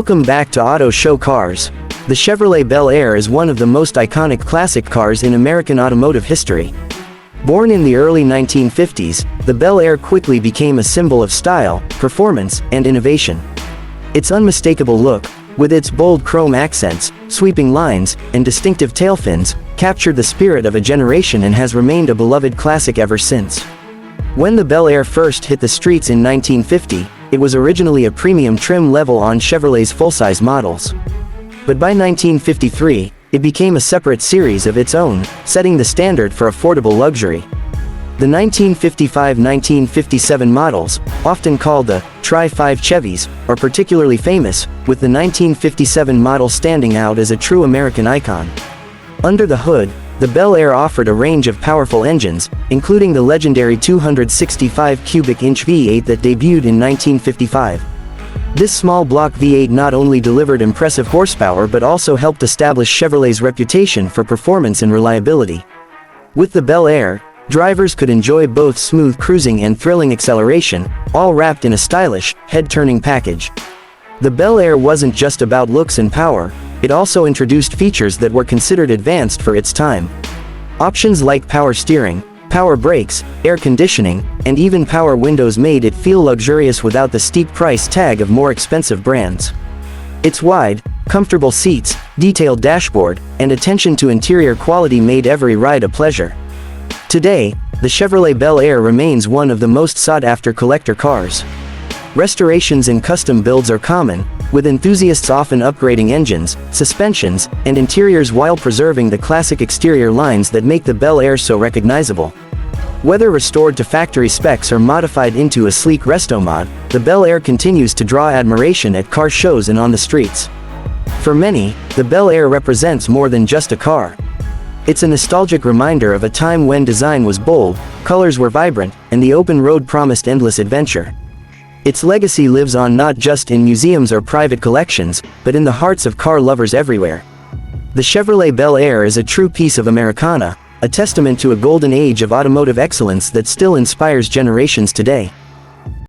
Welcome back to Auto Show Cars. The Chevrolet Bel Air is one of the most iconic classic cars in American automotive history. Born in the early 1950s, the Bel Air quickly became a symbol of style, performance, and innovation. Its unmistakable look, with its bold chrome accents, sweeping lines, and distinctive tail fins, captured the spirit of a generation and has remained a beloved classic ever since. When the Bel Air first hit the streets in 1950, it was originally a premium trim level on Chevrolet's full-size models. But by 1953, it became a separate series of its own, setting the standard for affordable luxury. The 1955-1957 models, often called the Tri-5 Chevys, are particularly famous, with the 1957 model standing out as a true American icon. Under the hood, the Bel Air offered a range of powerful engines, including the legendary 265 cubic inch V8 that debuted in 1955. This small block V8 not only delivered impressive horsepower but also helped establish Chevrolet's reputation for performance and reliability. With the Bel Air, drivers could enjoy both smooth cruising and thrilling acceleration, all wrapped in a stylish, head-turning package. The Bel Air wasn't just about looks and power, it also introduced features that were considered advanced for its time. Options like power steering, power brakes, air conditioning, and even power windows made it feel luxurious without the steep price tag of more expensive brands. Its wide, comfortable seats, detailed dashboard, and attention to interior quality made every ride a pleasure. Today, the Chevrolet Bel Air remains one of the most sought-after collector cars. Restorations and custom builds are common, with enthusiasts often upgrading engines, suspensions, and interiors while preserving the classic exterior lines that make the Bel Air so recognizable. Whether restored to factory specs or modified into a sleek resto mod, the Bel Air continues to draw admiration at car shows and on the streets. For many, the Bel Air represents more than just a car. It's a nostalgic reminder of a time when design was bold, colors were vibrant, and the open road promised endless adventure. Its legacy lives on not just in museums or private collections, but in the hearts of car lovers everywhere. The Chevrolet Bel Air is a true piece of Americana, a testament to a golden age of automotive excellence that still inspires generations today.